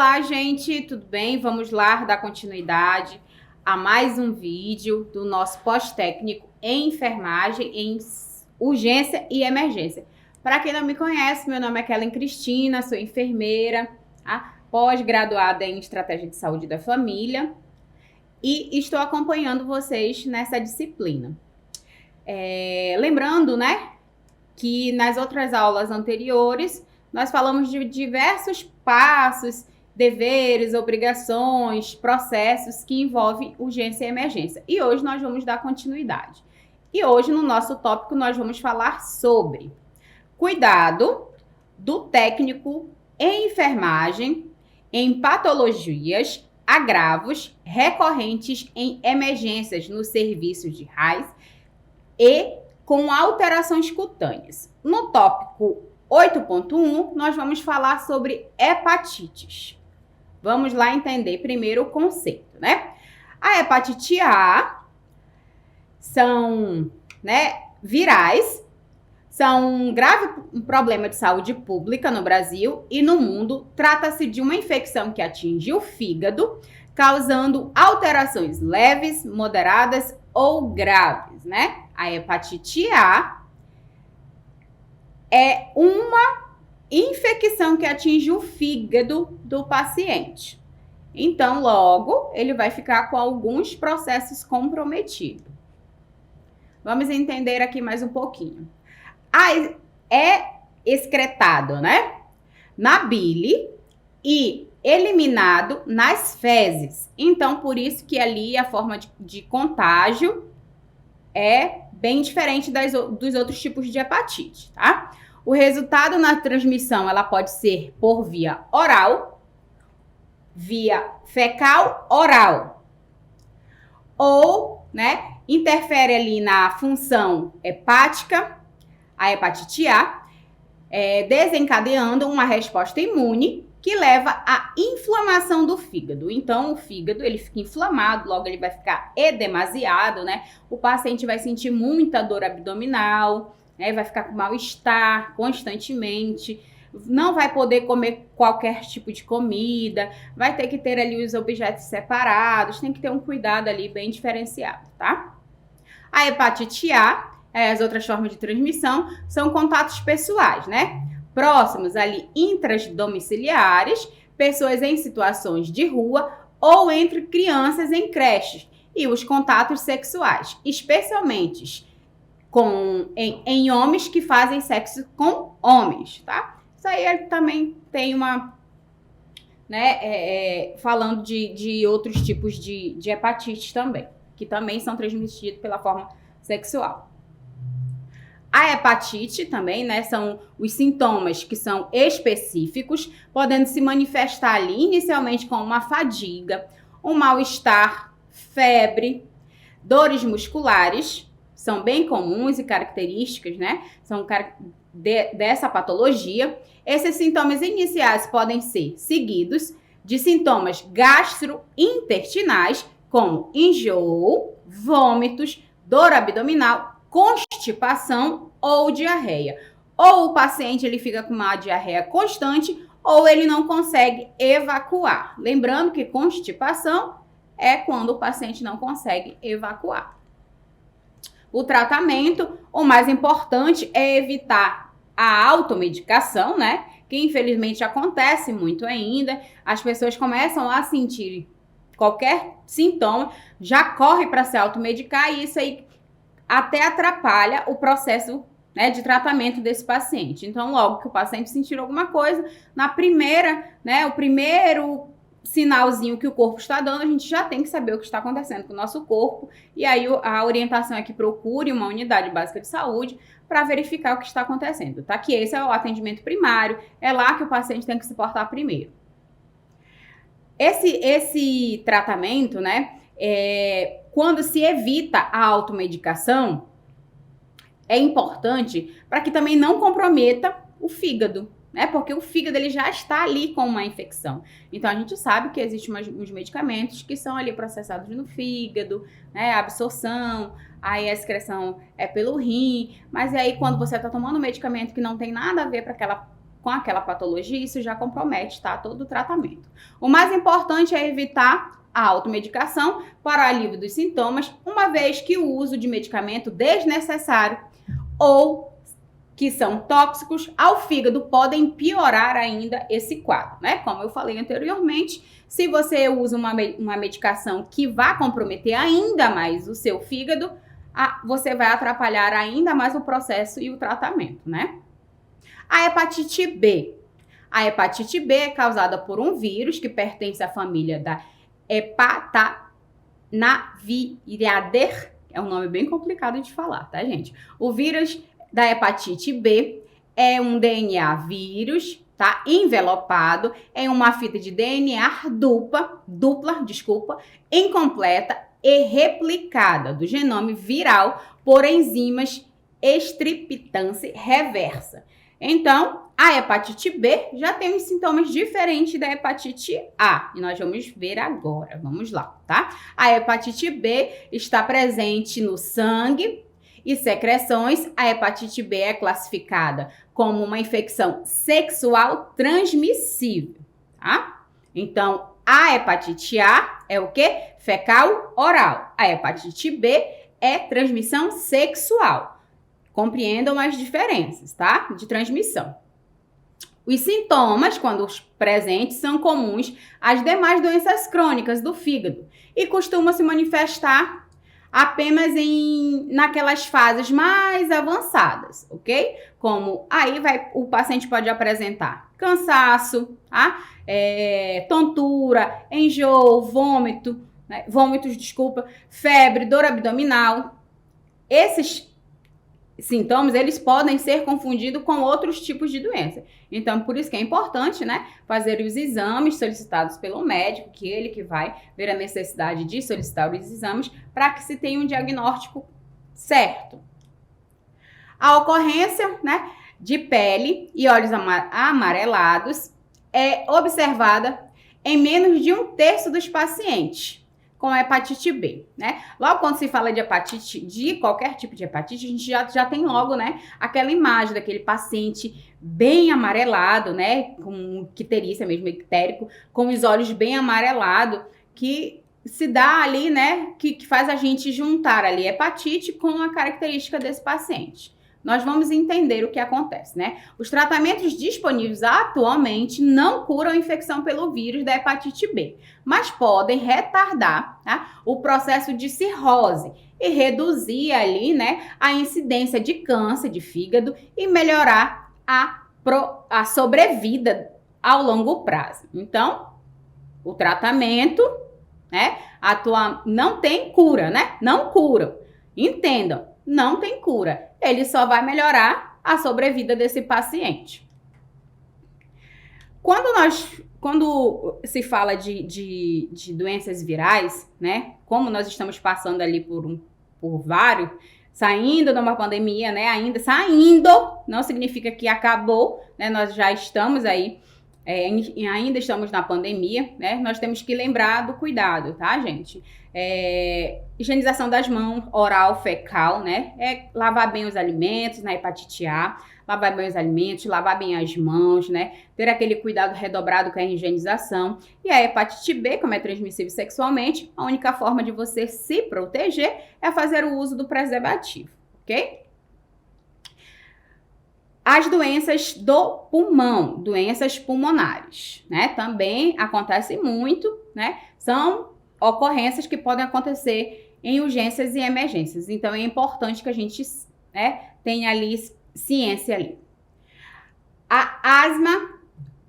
Olá, gente, tudo bem? Vamos lá dar continuidade a mais um vídeo do nosso pós-técnico em enfermagem, em urgência e emergência. Para quem não me conhece, meu nome é Kellen Cristina, sou enfermeira, tá? Pós-graduada em Estratégia de Saúde da Família e estou acompanhando vocês nessa disciplina. Lembrando, né, que nas outras aulas anteriores nós falamos de diversos passos, deveres, obrigações, processos que envolvem urgência e emergência. E hoje nós vamos dar continuidade. E hoje, no nosso tópico, nós vamos falar sobre cuidado do técnico em enfermagem, em patologias, agravos recorrentes em emergências nos serviços de RAIS e com alterações cutâneas. No tópico 8.1, nós vamos falar sobre hepatites. Vamos lá entender primeiro o conceito, né? A hepatite A são, virais, são um grave problema de saúde pública no Brasil e no mundo. Trata-se de uma infecção que atinge o fígado, causando alterações leves, moderadas ou graves, né? A hepatite A é uma infecção que atinge o fígado do paciente. Então, logo, ele vai ficar com alguns processos comprometidos. Vamos entender aqui mais um pouquinho. É excretado, né, na bile e eliminado nas fezes. Então, por isso que ali a forma de contágio é bem diferente dos outros tipos de hepatite, tá? O resultado na transmissão, ela pode ser por via oral, via fecal oral, ou, interfere ali na função hepática, a hepatite A, desencadeando uma resposta imune que leva à inflamação do fígado. Então, o fígado, ele fica inflamado, logo ele vai ficar edemasiado, né? O paciente vai sentir muita dor abdominal, vai ficar com mal-estar constantemente, não vai poder comer qualquer tipo de comida, vai ter que ter ali os objetos separados, tem que ter um cuidado ali bem diferenciado, tá? A hepatite A, as outras formas de transmissão, são contatos pessoais, né? Próximos ali, intradomiciliares, pessoas em situações de rua ou entre crianças em creches. E os contatos sexuais, especialmente em homens que fazem sexo com homens, tá? Isso aí ele também tem uma, falando de outros tipos de hepatite também, que também são transmitidos pela forma sexual. A hepatite também, são os sintomas que são específicos, podendo se manifestar ali inicialmente com uma fadiga, um mal-estar, febre, dores musculares, são bem comuns e características, são dessa patologia. Esses sintomas iniciais podem ser seguidos de sintomas gastrointestinais, como enjoo, vômitos, dor abdominal, constipação ou diarreia. Ou o paciente ele fica com uma diarreia constante ou ele não consegue evacuar. Lembrando que constipação é quando o paciente não consegue evacuar. O tratamento, o mais importante é evitar a automedicação, que infelizmente acontece muito ainda. As pessoas começam a sentir qualquer sintoma, já corre para se automedicar e isso aí até atrapalha o processo de tratamento desse paciente. Então, logo que o paciente sentir alguma coisa, na primeira, o primeiro sinalzinho que o corpo está dando, a gente já tem que saber o que está acontecendo com o nosso corpo. E aí a orientação é que procure uma unidade básica de saúde para verificar o que está acontecendo, tá? Que esse é o atendimento primário, é lá que o paciente tem que se portar primeiro. Esse tratamento, quando se evita a automedicação, é importante para que também não comprometa o fígado, porque o fígado ele já está ali com uma infecção. Então, a gente sabe que existem uns medicamentos que são ali processados no fígado, a absorção, aí a excreção é pelo rim, mas aí quando você está tomando um medicamento que não tem nada a ver para aquela com aquela patologia, isso já compromete, tá? Todo o tratamento. O mais importante é evitar a automedicação para o alívio dos sintomas, uma vez que o uso de medicamento desnecessário ou que são tóxicos ao fígado podem piorar ainda esse quadro, né? Como eu falei anteriormente, se você usa uma medicação que vai comprometer ainda mais o seu fígado, você vai atrapalhar ainda mais o processo e o tratamento, né? A hepatite B. A hepatite B é causada por um vírus que pertence à família da Hepatanavirinae. É um nome bem complicado de falar, tá, gente? O vírus da hepatite B é um DNA vírus, tá? Envelopado em uma fita de DNA dupla, incompleta e replicada do genoma viral por enzimas estriptase reversa. Então, a hepatite B já tem os sintomas diferentes da hepatite A. E nós vamos ver agora. Vamos lá, tá? A hepatite B está presente no sangue e secreções. A hepatite B é classificada como uma infecção sexual transmissível, tá? Então, a hepatite A é o quê? Fecal-oral. A hepatite B é transmissão sexual. Compreendam as diferenças, tá? De transmissão. Os sintomas, quando presentes, são comuns às demais doenças crônicas do fígado e costumam se manifestar apenas naquelas fases mais avançadas, ok? Como o paciente pode apresentar cansaço, tá? Tontura, enjoo, febre, dor abdominal. Esses sintomas, eles podem ser confundidos com outros tipos de doença. Então, por isso que é importante, né, fazer os exames solicitados pelo médico, que ele que vai ver a necessidade de solicitar os exames para que se tenha um diagnóstico certo. A ocorrência, né, de pele e olhos amarelados é observada em menos de 1/3 dos pacientes com a hepatite B, né? Logo quando se fala de hepatite, de qualquer tipo de hepatite, a gente já tem logo, né, aquela imagem daquele paciente bem amarelado, né, com icterícia mesmo, ictérico, com os olhos bem amarelados, que se dá ali, né, que faz a gente juntar ali hepatite com a característica desse paciente. Nós vamos entender o que acontece, né? Os tratamentos disponíveis atualmente não curam a infecção pelo vírus da hepatite B, mas podem retardar, tá, o processo de cirrose e reduzir ali, né, a incidência de câncer de fígado e melhorar a sobrevida ao longo prazo. Então, o tratamento, né, não tem cura, né? Não cura. Entendam, não tem cura. Ele só vai melhorar a sobrevida desse paciente. Quando se fala de doenças virais, né, como nós estamos passando ali por vários, saindo de uma pandemia, né, ainda saindo, não significa que acabou, né, nós já estamos aí, ainda estamos na pandemia, né, nós temos que lembrar do cuidado, tá, gente? Higienização das mãos, oral, fecal, né? Lavar bem os alimentos na hepatite A, lavar bem os alimentos, lavar bem as mãos, né? Ter aquele cuidado redobrado com a higienização. E a hepatite B, como é transmissível sexualmente, a única forma de você se proteger é fazer o uso do preservativo, ok? As doenças do pulmão, doenças pulmonares, né? Também acontecem muito, né? São ocorrências que podem acontecer em urgências e emergências. Então, é importante que a gente, né, tenha ali ciência ali. A asma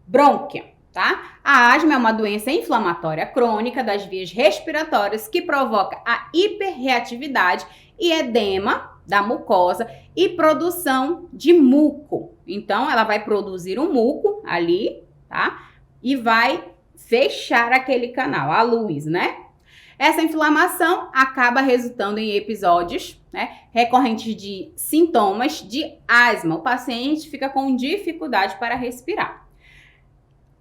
brônquia, tá? A asma é uma doença inflamatória crônica das vias respiratórias que provoca a hiperreatividade e edema da mucosa e produção de muco. Então, ela vai produzir um muco ali, tá? E vai fechar aquele canal, a luz, né? Essa inflamação acaba resultando em episódios, né, recorrentes de sintomas de asma. O paciente fica com dificuldade para respirar.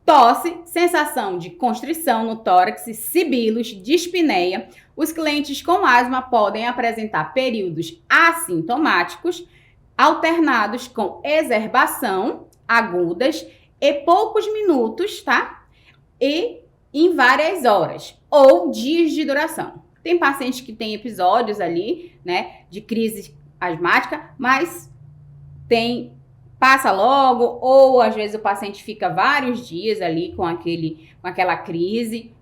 Tosse, sensação de constrição no tórax, sibilos, dispneia. Os clientes com asma podem apresentar períodos assintomáticos, alternados com exacerbação, agudas e poucos minutos, tá? E em várias horas ou dias de duração. Tem pacientes que têm episódios ali, né, de crise asmática, mas passa logo, ou às vezes o paciente fica vários dias ali com aquela crise,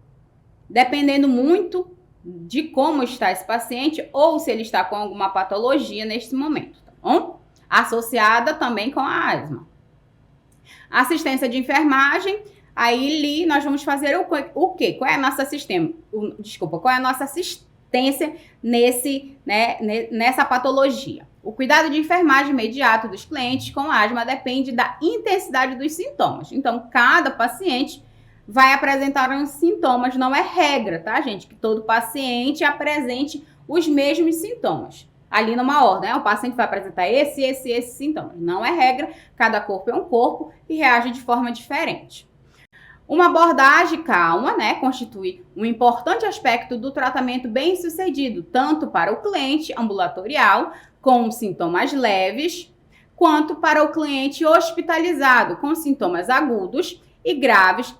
dependendo muito de como está esse paciente ou se ele está com alguma patologia neste momento, tá bom? Associada também com a asma. Assistência de enfermagem, aí nós vamos fazer o quê? Qual é a nossa qual é a nossa assistência nessa patologia? O cuidado de enfermagem imediato dos clientes com asma depende da intensidade dos sintomas. Então, cada paciente vai apresentar uns sintomas, não é regra, tá, gente? Que todo paciente apresente os mesmos sintomas. Ali numa ordem, né? O paciente vai apresentar esses sintomas. Não é regra, cada corpo é um corpo e reage de forma diferente. Uma abordagem calma, né, constitui um importante aspecto do tratamento bem-sucedido, tanto para o cliente ambulatorial, com sintomas leves, quanto para o cliente hospitalizado, com sintomas agudos e graves,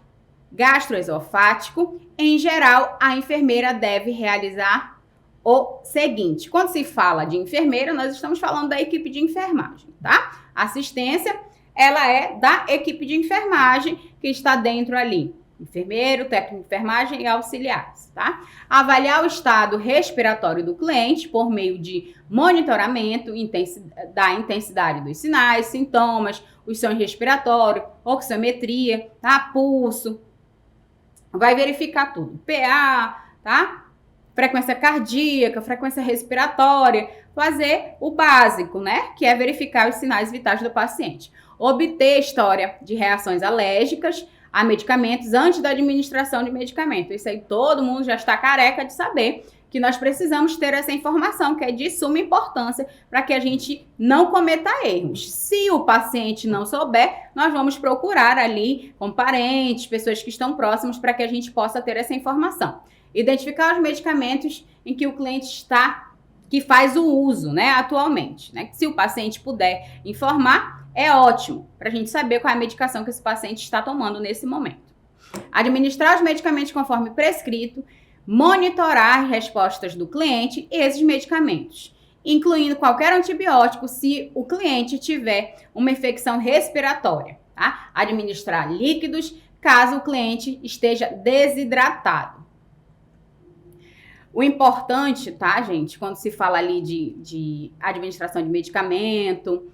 gastroesofático. Em geral, a enfermeira deve realizar o seguinte: quando se fala de enfermeira, nós estamos falando da equipe de enfermagem, tá? Assistência, ela é da equipe de enfermagem que está dentro ali. Enfermeiro, técnico de enfermagem e auxiliares, tá? Avaliar o estado respiratório do cliente por meio de monitoramento da intensidade dos sinais, sintomas, os sons respiratórios, oxiometria, tá? Pulso. Vai verificar tudo. PA, tá? Frequência cardíaca, frequência respiratória, fazer o básico, né? Que é verificar os sinais vitais do paciente. Obter história de reações alérgicas a medicamentos antes da administração de medicamento. Isso aí todo mundo já está careca de saber, que nós precisamos ter essa informação, que é de suma importância para que a gente não cometa erros. Se o paciente não souber, nós vamos procurar ali com parentes, pessoas que estão próximas, para que a gente possa ter essa informação. Identificar os medicamentos em que o cliente que faz o uso, né, atualmente, né? Se o paciente puder informar, é ótimo, para a gente saber qual é a medicação que esse paciente está tomando nesse momento. Administrar os medicamentos conforme prescrito, monitorar as respostas do cliente e esses medicamentos, incluindo qualquer antibiótico se o cliente tiver uma infecção respiratória, tá? Administrar líquidos caso o cliente esteja desidratado. O importante, tá, gente, quando se fala ali de administração de medicamento,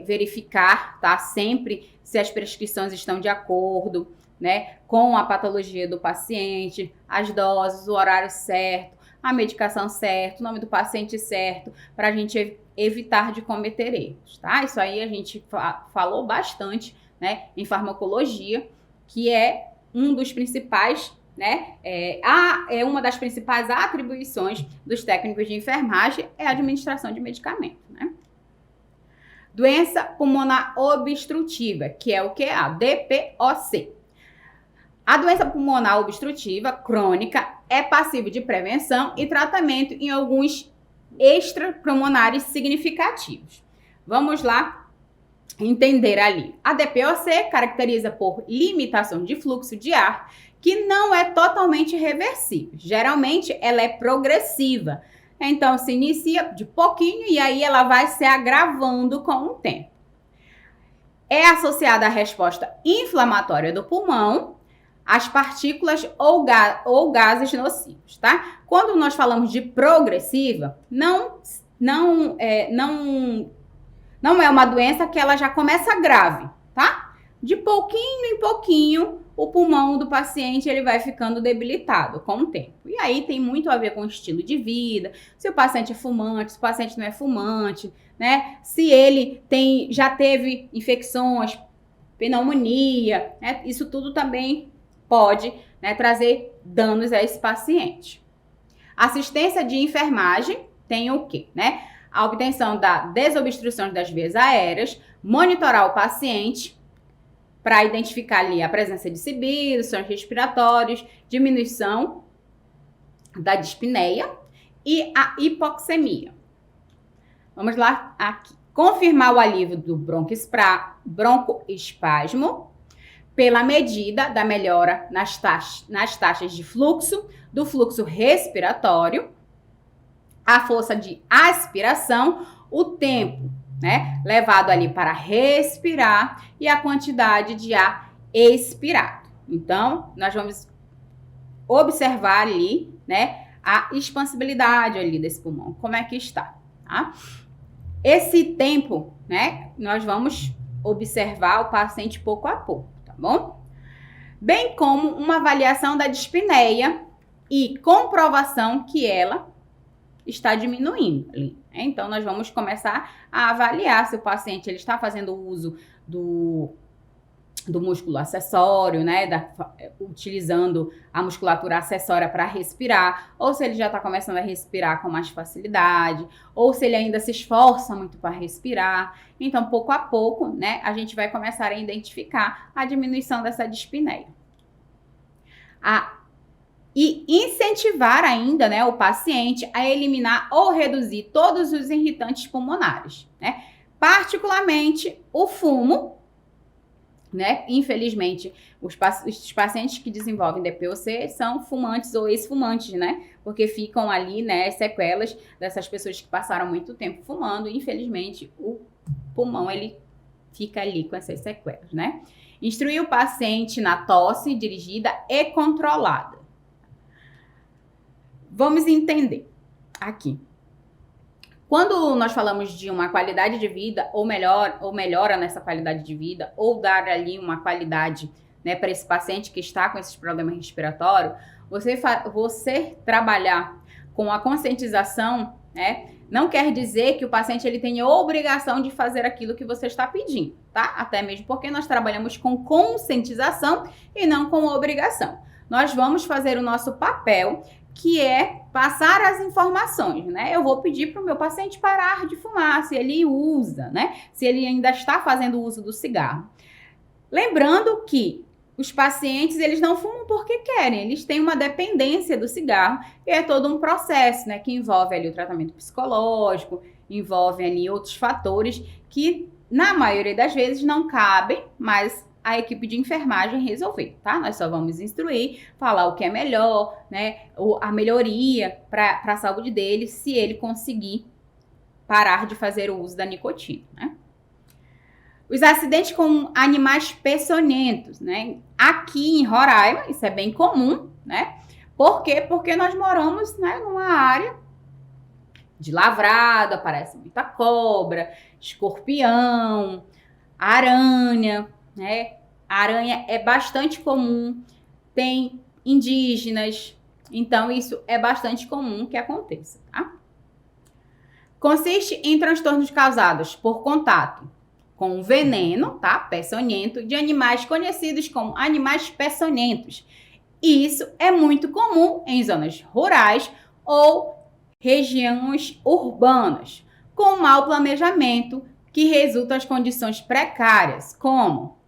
verificar, tá, sempre se as prescrições estão de acordo, né, com a patologia do paciente, as doses, o horário certo, a medicação certa, o nome do paciente certo, para a gente evitar de cometer erros, tá? Isso aí a gente falou bastante, né, em farmacologia, que é um dos principais, né, é uma das principais atribuições dos técnicos de enfermagem, é a administração de medicamento, né? Doença pulmonar obstrutiva, que é o que? A DPOC. A doença pulmonar obstrutiva crônica é passível de prevenção e tratamento em alguns extrapulmonares significativos. Vamos lá entender ali. A DPOC caracteriza por limitação de fluxo de ar que não é totalmente reversível. Geralmente, ela é progressiva. Então, se inicia de pouquinho e aí ela vai se agravando com o tempo. É associada à resposta inflamatória do pulmão, às partículas ou gases nocivos, tá? Quando nós falamos de progressiva, não é uma doença que ela já começa grave, tá? De pouquinho em pouquinho, o pulmão do paciente ele vai ficando debilitado com o tempo. E aí tem muito a ver com o estilo de vida, se o paciente é fumante, se o paciente não é fumante, né? Se ele já teve infecções, pneumonia, né? Isso tudo também pode, né, trazer danos a esse paciente. Assistência de enfermagem tem o quê, né? A obtenção da desobstrução das vias aéreas, monitorar o paciente para identificar ali a presença de sibilos, sons respiratórios, diminuição da dispneia e a hipoxemia. Vamos lá aqui. confirmar o alívio do broncoespasmo pela medida da melhora nas taxas de fluxo, do fluxo respiratório, a força de aspiração, o tempo, né, levado ali para respirar e a quantidade de ar expirado. Então, nós vamos observar ali, né, a expansibilidade ali desse pulmão, como é que está, tá? Esse tempo, né, nós vamos observar o paciente pouco a pouco, tá bom? Bem como uma avaliação da dispneia e comprovação que ela está diminuindo ali. Então, nós vamos começar a avaliar se o paciente ele está fazendo uso do músculo acessório, né, utilizando a musculatura acessória para respirar, ou se ele já está começando a respirar com mais facilidade, ou se ele ainda se esforça muito para respirar. Então, pouco a pouco, né, a gente vai começar a identificar a diminuição dessa dispneia. E incentivar ainda, né, o paciente a eliminar ou reduzir todos os irritantes pulmonares, né, particularmente o fumo, né? Infelizmente, os pacientes que desenvolvem DPOC são fumantes ou ex-fumantes, né? Porque ficam ali, né, sequelas dessas pessoas que passaram muito tempo fumando e, infelizmente, o pulmão, ele fica ali com essas sequelas, né? Instruir o paciente na tosse dirigida e controlada. Vamos entender aqui. Quando nós falamos de uma qualidade de vida, ou melhora nessa qualidade de vida, ou dar ali uma qualidade, né, para esse paciente que está com esses problemas respiratórios, você trabalhar com a conscientização, né, não quer dizer que o paciente ele tenha obrigação de fazer aquilo que você está pedindo, tá? Até mesmo porque nós trabalhamos com conscientização e não com obrigação. Nós vamos fazer o nosso papel, que é passar as informações, né? Eu vou pedir para o meu paciente parar de fumar, se ele usa, né? Se ele ainda está fazendo uso do cigarro. Lembrando que os pacientes, eles não fumam porque querem, eles têm uma dependência do cigarro, e é todo um processo, né? Que envolve ali o tratamento psicológico, envolve ali outros fatores que, na maioria das vezes, não cabem, mas a equipe de enfermagem resolver, tá? Nós só vamos instruir, falar o que é melhor, né? A melhoria para a saúde dele, se ele conseguir parar de fazer o uso da nicotina, né? Os acidentes com animais peçonhentos, né? Aqui em Roraima, isso é bem comum, né? Por quê? Porque nós moramos, né, numa área de lavrado, aparece muita cobra, escorpião, aranha, né? A aranha é bastante comum, tem indígenas, então isso é bastante comum que aconteça, tá? Consiste em transtornos causados por contato com veneno, tá? Peçonhento, de animais conhecidos como animais peçonhentos. Isso é muito comum em zonas rurais ou regiões urbanas, com mau planejamento que resulta as condições precárias, como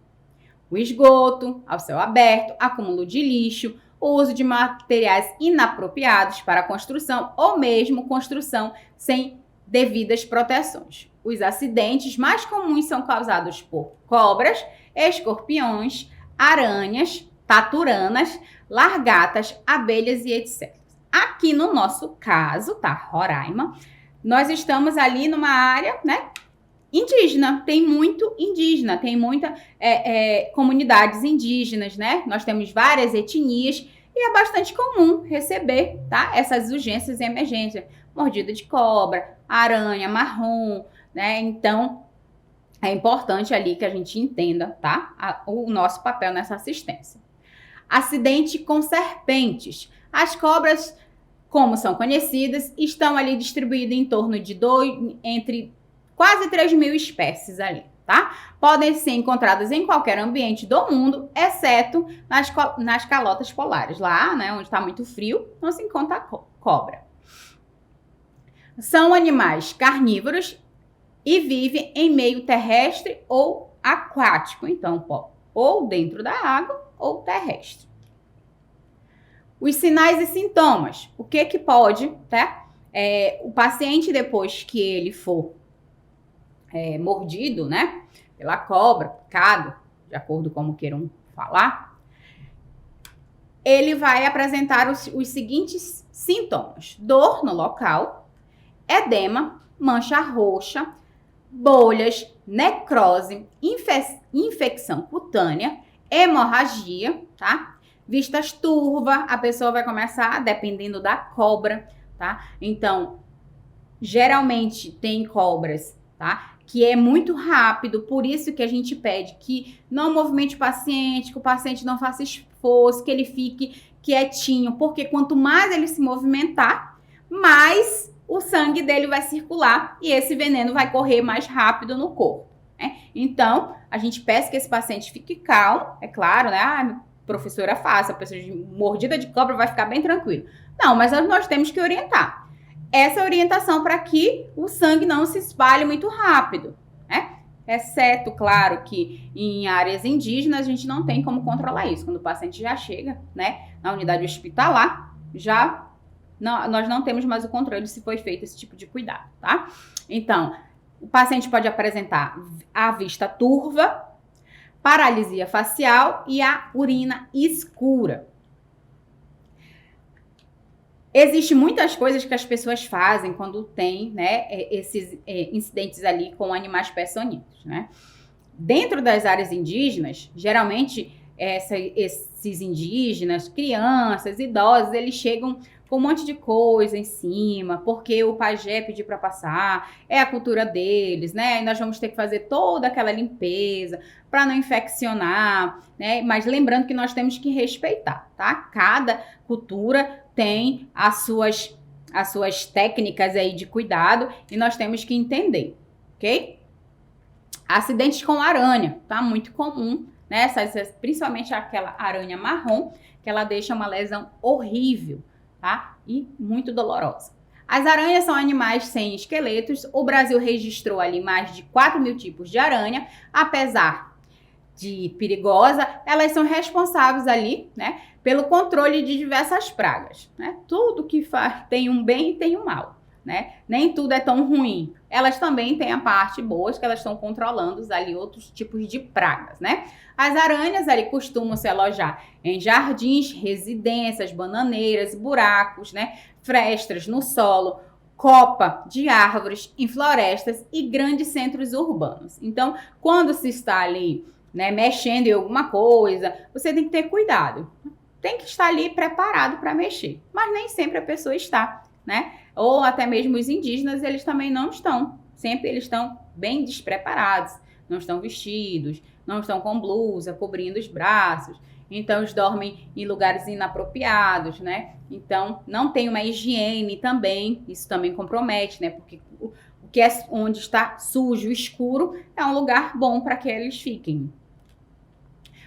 o esgoto ao céu aberto, acúmulo de lixo, o uso de materiais inapropriados para a construção ou mesmo construção sem devidas proteções. Os acidentes mais comuns são causados por cobras, escorpiões, aranhas, taturanas, largatas, abelhas e etc. Aqui no nosso caso, tá, Roraima, nós estamos ali numa área, né, indígena, tem muito indígena, tem muita comunidades indígenas, né? Nós temos várias etnias e é bastante comum receber, tá, essas urgências e emergências, mordida de cobra, aranha marrom, né? Então, é importante ali que a gente entenda, tá, o nosso papel nessa assistência. Acidente com serpentes. As cobras, como são conhecidas, estão ali distribuídas em torno de entre quase 3.000 espécies ali, tá? Podem ser encontradas em qualquer ambiente do mundo, exceto nas calotas polares. Lá, né, onde está muito frio, não se encontra cobra. São animais carnívoros e vivem em meio terrestre ou aquático. Então, ou dentro da água ou terrestre. Os sinais e sintomas. O que pode, tá? O paciente, depois que ele for mordido, né, pela cobra, picado, de acordo com como queiram falar, ele vai apresentar os seguintes sintomas: dor no local, edema, mancha roxa, bolhas, necrose, infecção cutânea, hemorragia, tá? Vistas turva, a pessoa vai começar, dependendo da cobra, tá? Então, geralmente tem cobras, tá? Que é muito rápido, por isso que a gente pede que não movimente o paciente, que o paciente não faça esforço, que ele fique quietinho, porque quanto mais ele se movimentar, mais o sangue dele vai circular e esse veneno vai correr mais rápido no corpo, né? Então, a gente peça que esse paciente fique calmo, é claro, né? Ah, professora, faça, a pessoa de mordida de cobra vai ficar bem tranquilo. Não, mas nós temos que orientar essa orientação para que o sangue não se espalhe muito rápido, né? Exceto, claro, que em áreas indígenas a gente não tem como controlar isso. Quando o paciente já chega, né, na unidade hospitalar, nós não temos mais o controle se foi feito esse tipo de cuidado, tá? Então, o paciente pode apresentar a vista turva, paralisia facial e a urina escura. Existem muitas coisas que as pessoas fazem quando tem, né, esses incidentes ali com animais peçonhentos, né? Dentro das áreas indígenas, geralmente esses indígenas, crianças, idosos, eles chegam com um monte de coisa em cima, porque o pajé pediu para passar, é a cultura deles, né? E nós vamos ter que fazer toda aquela limpeza para não infeccionar, né? Mas lembrando que nós temos que respeitar, tá? Cada cultura tem as suas técnicas aí de cuidado e nós temos que entender, ok? Acidentes com aranha, tá? Muito comum, né? Principalmente aquela aranha marrom, que ela deixa uma lesão horrível, tá? E muito dolorosa. As aranhas são animais sem esqueletos. O Brasil registrou ali mais de 4.000 tipos de aranha, apesar de perigosa, elas são responsáveis ali, né, pelo controle de diversas pragas, né? Tudo que tem um bem e tem um mal, né? Nem tudo é tão ruim. Elas também têm a parte boa, que elas estão controlando ali outros tipos de pragas, né? As aranhas ali costumam se alojar em jardins, residências, bananeiras, buracos, né? Frestas no solo, copa de árvores, em florestas e grandes centros urbanos. Então, quando se está ali, né, mexendo em alguma coisa, você tem que ter cuidado. Tem que estar ali preparado para mexer. Mas nem sempre a pessoa está, né? Ou até mesmo os indígenas, eles também não estão. Sempre eles estão bem despreparados. Não estão vestidos, não estão com blusa, cobrindo os braços. Então, eles dormem em lugares inapropriados, né? Então, não tem uma higiene também. Isso também compromete, né? Porque o que é onde está sujo, escuro, é um lugar bom para que eles fiquem.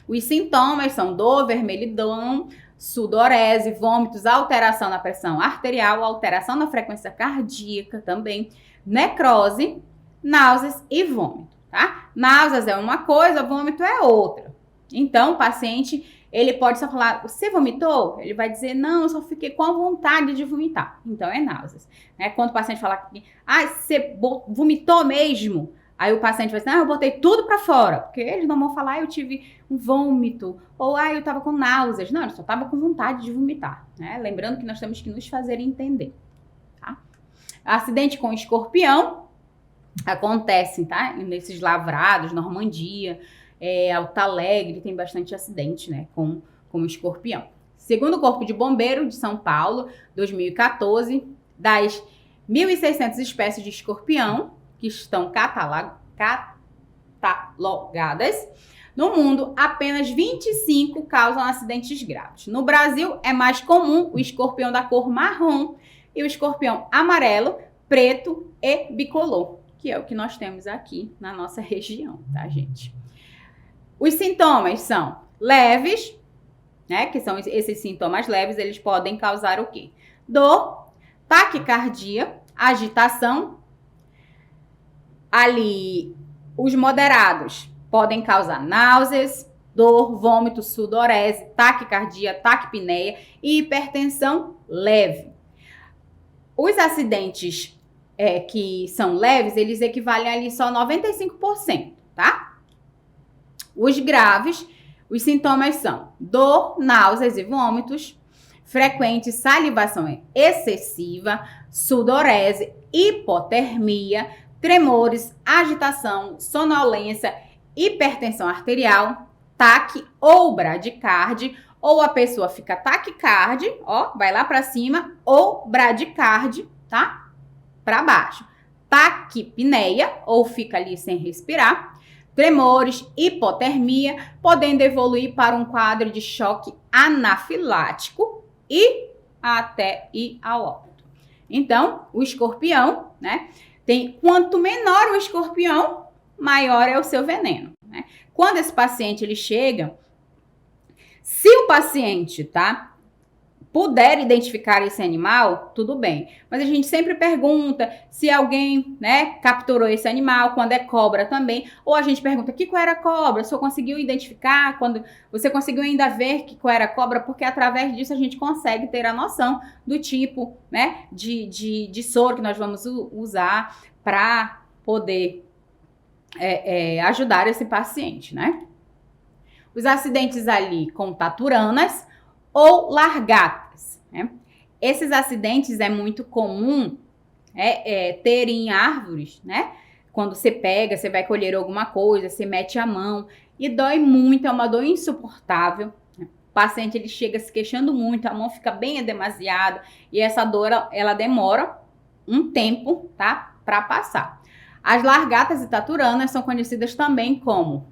Os sintomas são dor, vermelhidão, sudorese, vômitos, alteração na pressão arterial, alteração na frequência cardíaca também, necrose, náuseas e vômito, tá? Náuseas é uma coisa, vômito é outra. Então, o paciente, ele pode só falar, você vomitou? Ele vai dizer, não, eu só fiquei com a vontade de vomitar. Então, é náuseas, né? Quando o paciente fala, você vomitou mesmo? Aí o paciente vai dizer, eu botei tudo pra fora. Porque eles não vão falar, eu tive um vômito. Ou, eu tava com náuseas. Não, eu só tava com vontade de vomitar, né? Lembrando que nós temos que nos fazer entender, tá? Acidente com escorpião acontece, tá? Nesses lavrados, Normandia, Alto Alegre, tem bastante acidente, né? Com escorpião. Segundo o Corpo de Bombeiro de São Paulo, 2014, das 1.600 espécies de escorpião que estão catalogadas, no mundo, apenas 25 causam acidentes graves. No Brasil, é mais comum o escorpião da cor marrom e o escorpião amarelo, preto e bicolor, que é o que nós temos aqui na nossa região, tá, gente? Os sintomas são leves, né, que são esses sintomas leves, eles podem causar o quê? Dor, taquicardia, agitação. Ali, os moderados podem causar náuseas, dor, vômito, sudorese, taquicardia, taquipneia e hipertensão leve. Os acidentes que são leves, eles equivalem ali só a 95%, tá? Os graves, os sintomas são dor, náuseas e vômitos, frequente salivação excessiva, sudorese, hipotermia, tremores, agitação, sonolência, hipertensão arterial, taque ou bradicardia, ou a pessoa fica taquicardia, ó, vai lá para cima, ou bradicardia, tá? Para baixo. Taquipneia, ou fica ali sem respirar. Tremores, hipotermia, podendo evoluir para um quadro de choque anafilático e até ir ao óbito. Então, o escorpião, né? Quanto menor o escorpião, maior é o seu veneno, né? Quando esse paciente ele chega, se o paciente, tá, puder identificar esse animal, tudo bem. Mas a gente sempre pergunta se alguém, né, capturou esse animal, quando é cobra também. Ou a gente pergunta que qual era a cobra, se você conseguiu identificar, quando você conseguiu ainda ver que qual era a cobra, porque através disso a gente consegue ter a noção do tipo, né, de soro que nós vamos usar para poder ajudar esse paciente, né? Os acidentes ali com taturanas ou largatas, né? Esses acidentes é muito comum ter em árvores, né? Quando você pega, você vai colher alguma coisa, você mete a mão e dói muito, é uma dor insuportável. O paciente ele chega se queixando muito, a mão fica bem demasiada e essa dor ela demora um tempo, tá? Para passar. As largatas e taturanas são conhecidas também como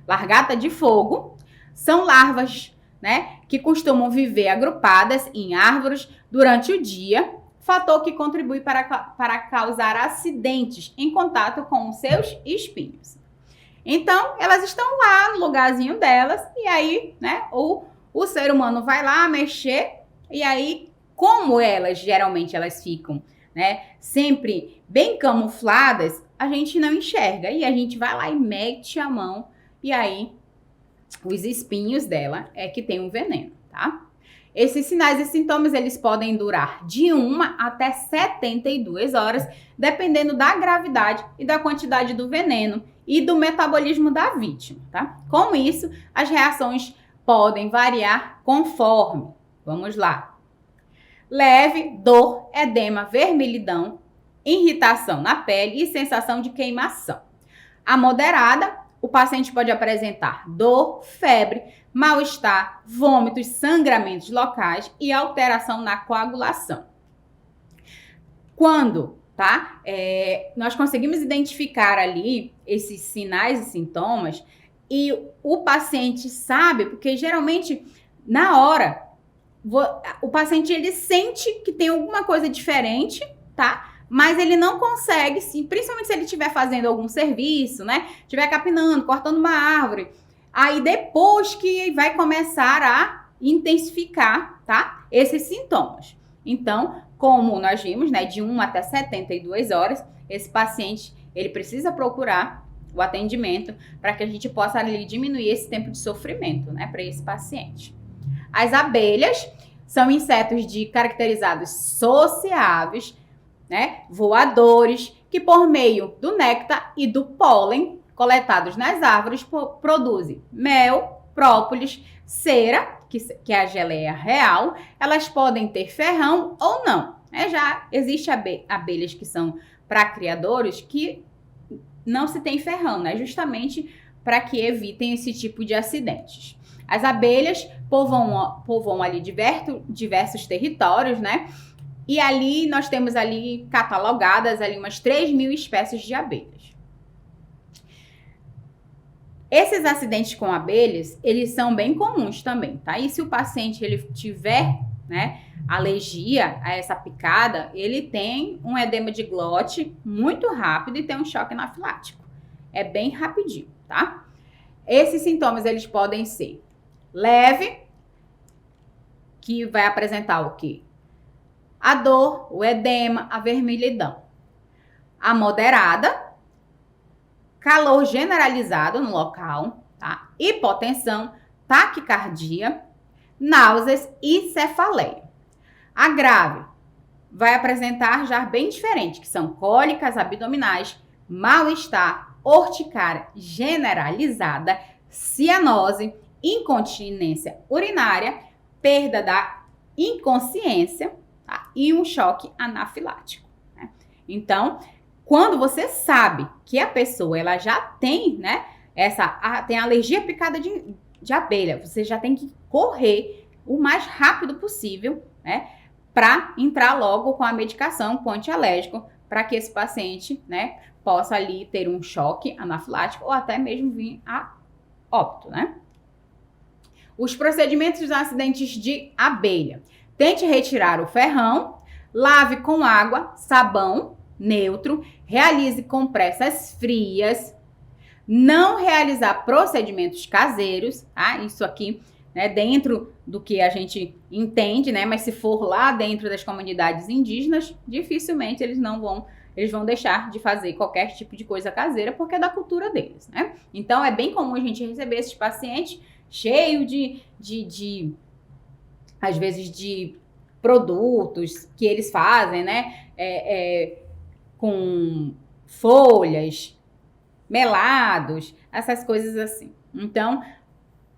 largata de fogo, são larvas, né, que costumam viver agrupadas em árvores durante o dia, fator que contribui para causar acidentes em contato com os seus espinhos. Então, elas estão lá no lugarzinho delas e aí, né, o ser humano vai lá mexer e aí, como geralmente elas ficam, né, sempre bem camufladas, a gente não enxerga e a gente vai lá e mete a mão e aí os espinhos dela é que tem um veneno, tá? Esses sinais e sintomas, eles podem durar de 1 até 72 horas, dependendo da gravidade e da quantidade do veneno e do metabolismo da vítima, tá? Com isso, as reações podem variar conforme. Vamos lá. Leve, dor, edema, vermelhidão, irritação na pele e sensação de queimação. A moderada, o paciente pode apresentar dor, febre, mal-estar, vômitos, sangramentos locais e alteração na coagulação. Quando, tá? Nós conseguimos identificar ali esses sinais e sintomas e o paciente sabe, porque geralmente na hora o paciente ele sente que tem alguma coisa diferente, tá? Mas ele não consegue, principalmente se ele estiver fazendo algum serviço, né? Estiver capinando, cortando uma árvore. Aí depois que vai começar a intensificar, tá? Esses sintomas. Então, como nós vimos, né? De 1 até 72 horas, esse paciente, ele precisa procurar o atendimento para que a gente possa ali diminuir esse tempo de sofrimento, né? Para esse paciente. As abelhas são insetos caracterizados sociáveis, né, voadores, que por meio do néctar e do pólen coletados nas árvores produzem mel, própolis, cera, que é a geleia real. Elas podem ter ferrão ou não. Já existem abelhas que são para criadores que não se tem ferrão, né, justamente para que evitem esse tipo de acidentes. As abelhas povoam ali diversos territórios, né? E ali nós temos ali catalogadas ali umas 3.000 espécies de abelhas. Esses acidentes com abelhas, eles são bem comuns também, tá? E se o paciente ele tiver, né, alergia a essa picada, ele tem um edema de glote muito rápido e tem um choque anafilático. É bem rapidinho, tá? Esses sintomas, eles podem ser leve, que vai apresentar o quê? A dor, o edema, a vermelhidão. A moderada, calor generalizado no local, tá? Hipotensão, taquicardia, náuseas e cefaleia. A grave, vai apresentar já bem diferente, que são cólicas abdominais, mal-estar, urticária generalizada, cianose, incontinência urinária, perda da inconsciência, tá? E um choque anafilático, né? Então, quando você sabe que a pessoa ela já tem, né, tem alergia à picada de abelha, você já tem que correr o mais rápido possível, né, para entrar logo com a medicação, com o antialérgico, para que esse paciente, né, possa ali ter um choque anafilático ou até mesmo vir a óbito, né? Os procedimentos dos acidentes de abelha. Tente retirar o ferrão, lave com água, sabão neutro, realize compressas frias, não realizar procedimentos caseiros, tá? Isso aqui, né, dentro do que a gente entende, né? Mas se for lá dentro das comunidades indígenas, dificilmente eles vão deixar de fazer qualquer tipo de coisa caseira, porque é da cultura deles, né? Então, é bem comum a gente receber esses pacientes cheio às vezes, de produtos que eles fazem, né? Com folhas, melados, essas coisas assim. Então,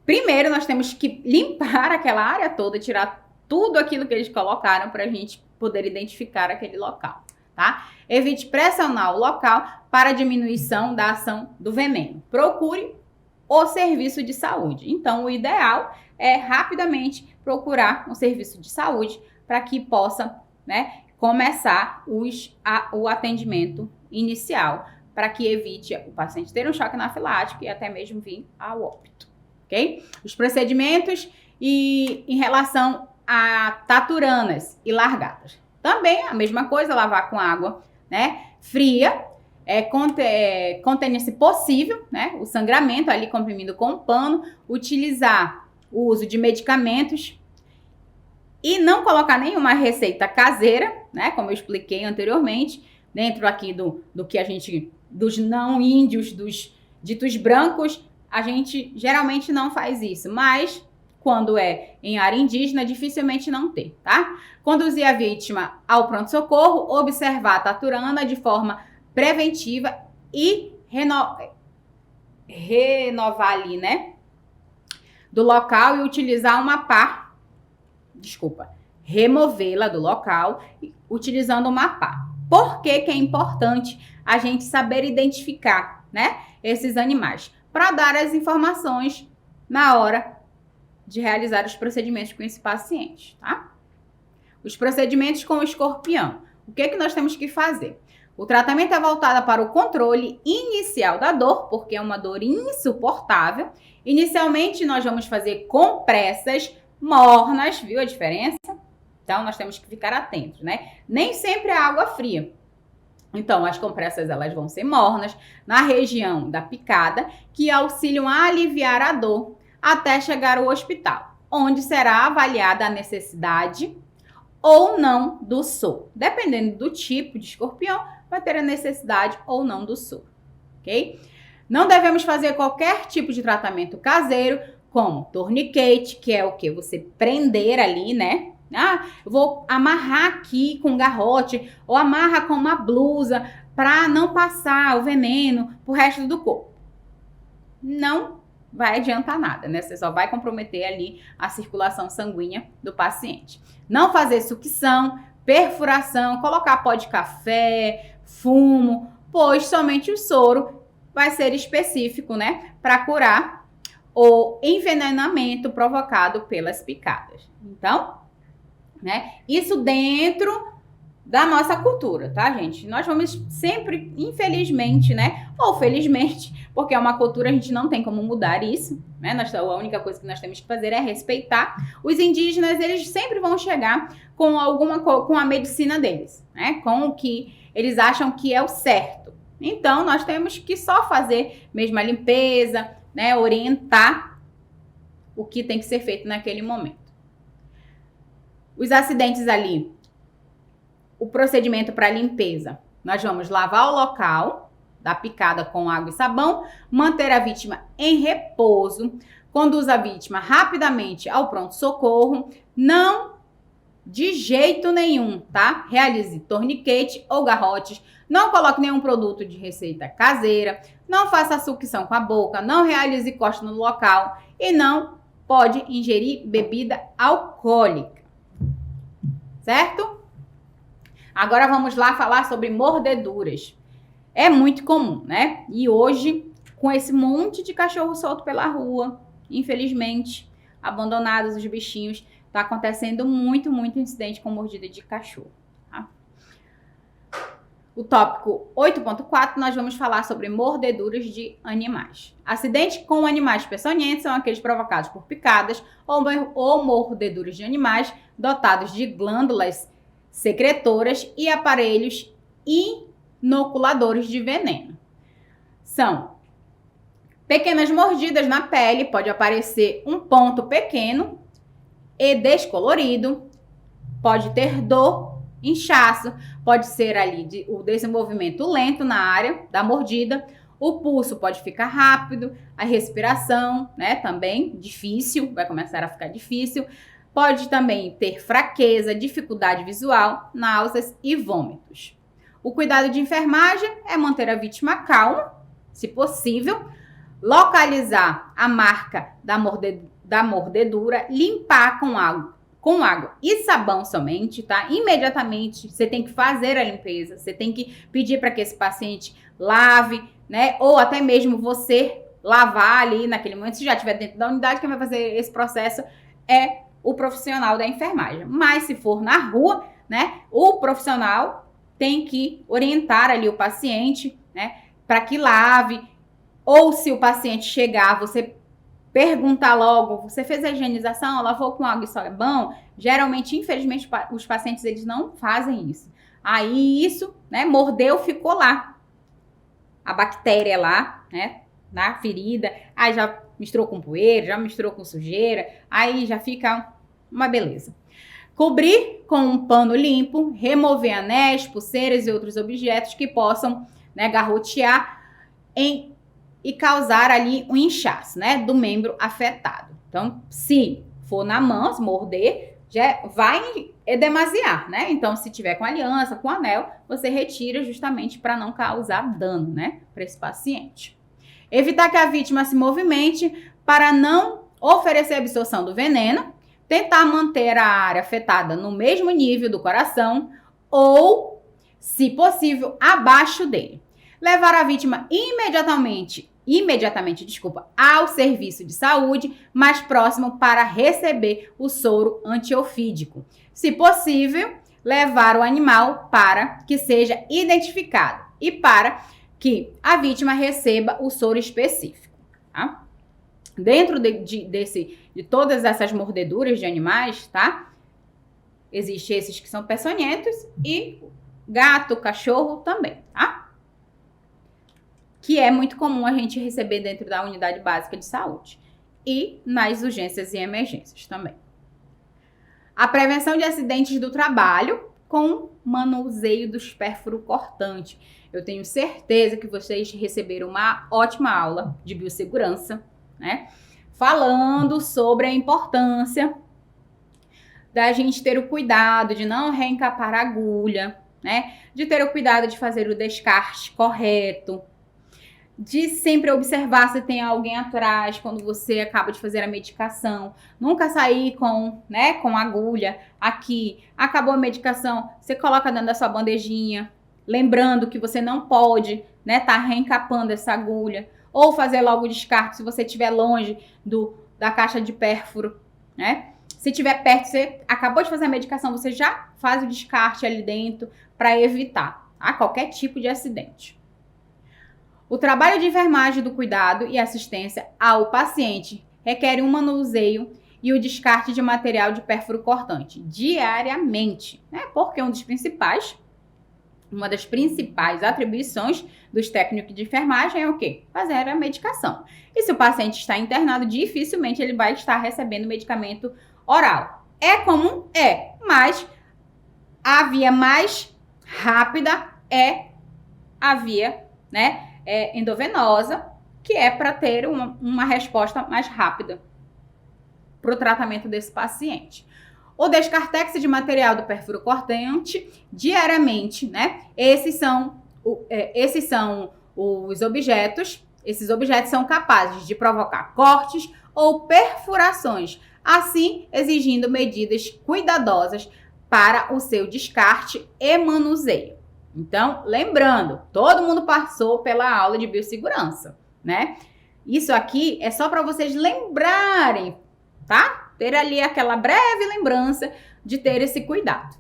primeiro nós temos que limpar aquela área toda, tirar tudo aquilo que eles colocaram para a gente poder identificar aquele local, tá? Evite pressionar o local para diminuição da ação do veneno. Procure o serviço de saúde. Então, o ideal é rapidamente procurar um serviço de saúde para que possa, né, começar o atendimento inicial, para que evite o paciente ter um choque anafilático e até mesmo vir ao óbito, ok? Os procedimentos e em relação a taturanas e largadas. Também a mesma coisa, lavar com água, né, fria, contendo, se possível, né, o sangramento ali comprimido com um pano, utilizar o uso de medicamentos e não colocar nenhuma receita caseira, né, como eu expliquei anteriormente, dentro aqui do que a gente, dos não índios, dos ditos brancos, a gente geralmente não faz isso, mas quando é em área indígena, dificilmente não tem, tá? Conduzir a vítima ao pronto-socorro, observar a taturana de forma preventiva e renovar ali, né, do local e utilizar uma pá, removê-la do local utilizando uma pá. Por que é importante a gente saber identificar, né, esses animais? Para dar as informações na hora de realizar os procedimentos com esse paciente, tá? Os procedimentos com o escorpião. O que nós temos que fazer? O tratamento é voltado para o controle inicial da dor, porque é uma dor insuportável. Inicialmente, nós vamos fazer compressas mornas, viu a diferença? Então, nós temos que ficar atentos, né? Nem sempre é água fria. Então, as compressas, elas vão ser mornas na região da picada, que auxiliam a aliviar a dor até chegar ao hospital, onde será avaliada a necessidade ou não do soro. Dependendo do tipo de escorpião, vai ter a necessidade ou não do soro, ok? Não devemos fazer qualquer tipo de tratamento caseiro, como torniquete, que é o que? Você prender ali, né? Ah, eu vou amarrar aqui com um garrote ou amarra com uma blusa para não passar o veneno pro resto do corpo. Não vai adiantar nada, né? Você só vai comprometer ali a circulação sanguínea do paciente. Não fazer sucção, perfuração, colocar pó de café, fumo, pois somente o soro vai ser específico, né, para curar o envenenamento provocado pelas picadas. Então, né, isso dentro da nossa cultura, tá, gente? Nós vamos sempre, infelizmente, né, ou felizmente, porque é uma cultura, a gente não tem como mudar isso, né? A única coisa que nós temos que fazer é respeitar. Os indígenas, eles sempre vão chegar com com a medicina deles, né? Com o que eles acham que é o certo. Então, nós temos que só fazer mesmo a limpeza, né? Orientar o que tem que ser feito naquele momento. Os acidentes ali, o procedimento para limpeza, nós vamos lavar o local da picada com água e sabão, manter a vítima em repouso, conduz a vítima rapidamente ao pronto-socorro, não de jeito nenhum, tá? Realize torniquete ou garrotes, não coloque nenhum produto de receita caseira, não faça sucção com a boca, não realize corte no local e não pode ingerir bebida alcoólica, certo? Agora vamos lá falar sobre mordeduras. É muito comum, né? E hoje, com esse monte de cachorro solto pela rua, infelizmente, abandonados os bichinhos, tá acontecendo muito incidente com mordida de cachorro. Tá? O tópico 8.4, nós vamos falar sobre mordeduras de animais. Acidentes com animais peçonhentos são aqueles provocados por picadas ou mordeduras de animais dotados de glândulas secretoras e aparelhos inoculadores de veneno. São pequenas mordidas na pele, pode aparecer um ponto pequeno e descolorido, pode ter dor, inchaço, pode ser ali o desenvolvimento lento na área da mordida, o pulso pode ficar rápido, a respiração, né, também difícil, vai começar a ficar difícil, pode também ter fraqueza, dificuldade visual, náuseas e vômitos. O cuidado de enfermagem é manter a vítima calma, se possível, localizar a marca da mordedura, limpar com água e sabão somente, tá? Imediatamente você tem que fazer a limpeza, você tem que pedir para que esse paciente lave, né? Ou até mesmo você lavar ali naquele momento, se já estiver dentro da unidade, quem vai fazer esse processo é o profissional da enfermagem. Mas se for na rua, né? O profissional tem que orientar ali o paciente, né? Para que lave, ou se o paciente chegar, você perguntar logo, você fez a higienização, lavou com água e sabão? Geralmente, infelizmente, os pacientes, eles não fazem isso. Aí, isso, né, mordeu, ficou lá. A bactéria lá, né, na ferida, aí já misturou com poeira, já misturou com sujeira, aí já fica uma beleza. Cobrir com um pano limpo, remover anéis, pulseiras e outros objetos que possam, né, garrotear e causar ali um inchaço, né, do membro afetado. Então, se for na mão, se morder, já vai edemasiar, né? Então, se tiver com aliança, com anel, você retira justamente para não causar dano, né, para esse paciente. Evitar que a vítima se movimente para não oferecer absorção do veneno, tentar manter a área afetada no mesmo nível do coração ou, se possível, abaixo dele. Levar a vítima imediatamente, ao serviço de saúde mais próximo para receber o soro antiofídico. Se possível, levar o animal para que seja identificado e para que a vítima receba o soro específico. Tá? Dentro de todas essas mordeduras de animais, tá? Existem esses que são peçonhentos e gato, cachorro também, tá? Que é muito comum a gente receber dentro da unidade básica de saúde e nas urgências e emergências também. A prevenção de acidentes do trabalho com manuseio do pérfuro cortante. Eu tenho certeza que vocês receberam uma ótima aula de biossegurança, né? Falando sobre a importância da gente ter o cuidado de não reencapar a agulha, né? De ter o cuidado de fazer o descarte correto, de sempre observar se tem alguém atrás quando você acaba de fazer a medicação. Nunca sair com agulha aqui. Acabou a medicação, você coloca dentro da sua bandejinha, lembrando que você não pode, né, tá reencapando essa agulha. Ou fazer logo o descarte se você estiver longe da caixa de pérfuro, né? Se estiver perto, você acabou de fazer a medicação, você já faz o descarte ali dentro para evitar, tá, qualquer tipo de acidente. O trabalho de enfermagem do cuidado e assistência ao paciente requer um manuseio e o descarte de material de pérfuro cortante diariamente, né? Porque uma das principais atribuições dos técnicos de enfermagem é o quê? Fazer a medicação. E se o paciente está internado, dificilmente ele vai estar recebendo medicamento oral. É comum? É, mas a via mais rápida é a via, né, endovenosa, que é para ter uma resposta mais rápida para o tratamento desse paciente. O Descartex de material do perfuro cortante diariamente, né? Esses são os objetos. Esses objetos são capazes de provocar cortes ou perfurações, assim exigindo medidas cuidadosas para o seu descarte e manuseio. Então, lembrando, todo mundo passou pela aula de biossegurança, né? Isso aqui é só para vocês lembrarem, tá? Ter ali aquela breve lembrança de ter esse cuidado.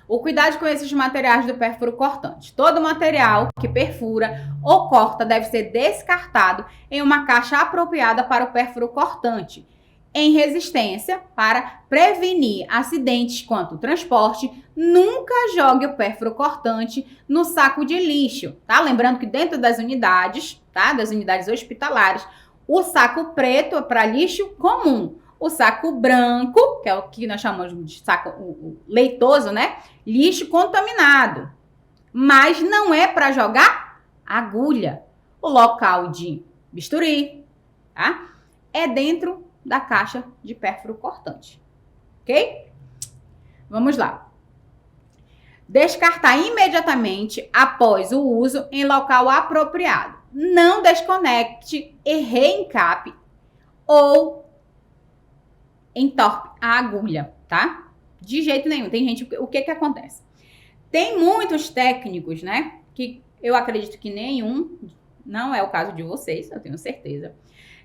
O cuidado com esses materiais do perfuro cortante. Todo material que perfura ou corta deve ser descartado em uma caixa apropriada para o perfuro cortante, em resistência, para prevenir acidentes quanto ao transporte. Nunca jogue o perfuro cortante no saco de lixo, tá? Lembrando que dentro das unidades, tá? Das unidades hospitalares, o saco preto é para lixo comum. O saco branco, que é o que nós chamamos de saco leitoso, né? Lixo contaminado. Mas não é para jogar agulha. O local de bisturi, tá? É dentro da caixa de perfuro cortante. Ok? Vamos lá. Descartar imediatamente após o uso em local apropriado. Não desconecte e reencape ou entorpe a agulha, tá? De jeito nenhum. Tem gente, o que acontece? Tem muitos técnicos, né? Que eu acredito que nenhum, não é o caso de vocês, eu tenho certeza,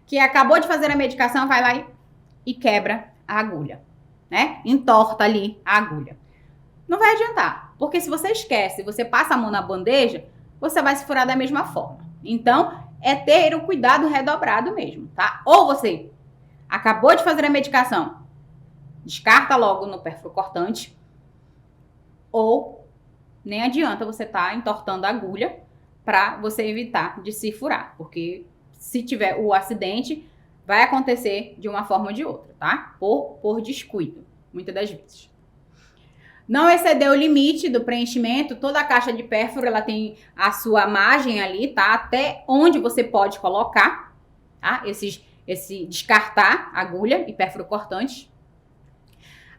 que acabou de fazer a medicação, vai lá e quebra a agulha, né? Entorta ali a agulha. Não vai adiantar, porque se você esquece, você passa a mão na bandeja, você vai se furar da mesma forma. Então, é ter o cuidado redobrado mesmo, tá? Ou você acabou de fazer a medicação, descarta logo no perfuro cortante, ou nem adianta você estar entortando a agulha para você evitar de se furar, porque se tiver o acidente, vai acontecer de uma forma ou de outra, tá? Por descuido, muitas das vezes. Não exceder o limite do preenchimento. Toda a caixa de perfuro, ela tem a sua margem ali, tá? Até onde você pode colocar, tá? Esse descartar agulha e perfuro cortante.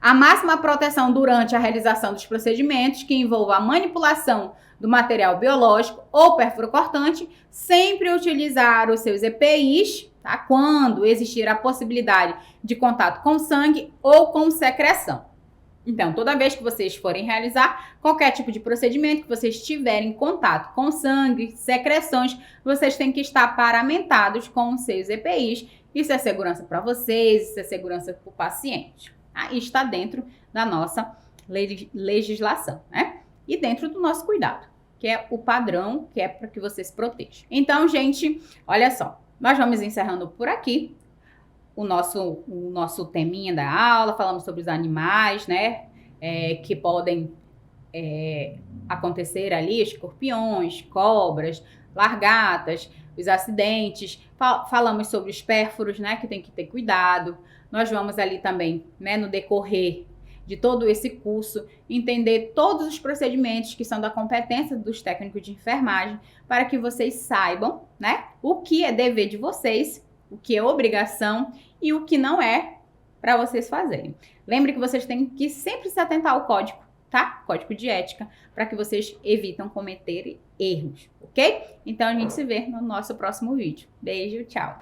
A máxima proteção durante a realização dos procedimentos que envolvam a manipulação do material biológico ou perfuro cortante, sempre utilizar os seus EPIs, tá? Quando existir a possibilidade de contato com sangue ou com secreção. Então, toda vez que vocês forem realizar qualquer tipo de procedimento, que vocês tiverem contato com sangue, secreções, vocês têm que estar paramentados com os seus EPIs. Isso é segurança para vocês, isso é segurança para o paciente. Tá? E está dentro da nossa legislação, né? E dentro do nosso cuidado, que é o padrão, que é para que você se proteja. Então, gente, olha só, nós vamos encerrando por aqui o nosso teminha da aula. Falamos sobre os animais, né? Que podem acontecer ali, escorpiões, cobras, lagartas, os acidentes. Falamos sobre os pérfuros, né? Que tem que ter cuidado. Nós vamos ali também, né? No decorrer de todo esse curso, entender todos os procedimentos que são da competência dos técnicos de enfermagem, para que vocês saibam, né? O que é dever de vocês, o que é obrigação e o que não é para vocês fazerem. Lembre que vocês têm que sempre se atentar ao código, tá? Código de ética, para que vocês evitem cometer erros, ok? Então a gente se vê no nosso próximo vídeo. Beijo, tchau!